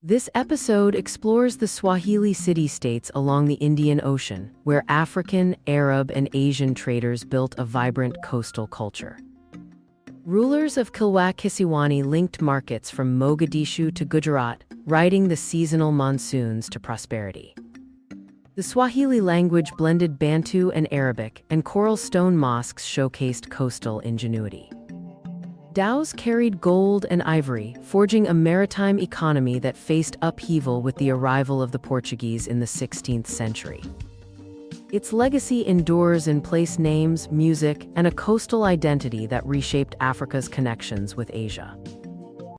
This episode explores the Swahili city-states along the Indian Ocean, where African, Arab, and Asian traders built a vibrant coastal culture. Rulers of Kilwa Kisiwani linked markets from Mogadishu to Gujarat, riding the seasonal monsoons to prosperity. The Swahili language blended Bantu and Arabic, and coral stone mosques showcased coastal ingenuity. Dhows carried gold and ivory, forging a maritime economy that faced upheaval with the arrival of the Portuguese in the 16th century. Its legacy endures in place names, music, and a coastal identity that reshaped Africa's connections with Asia.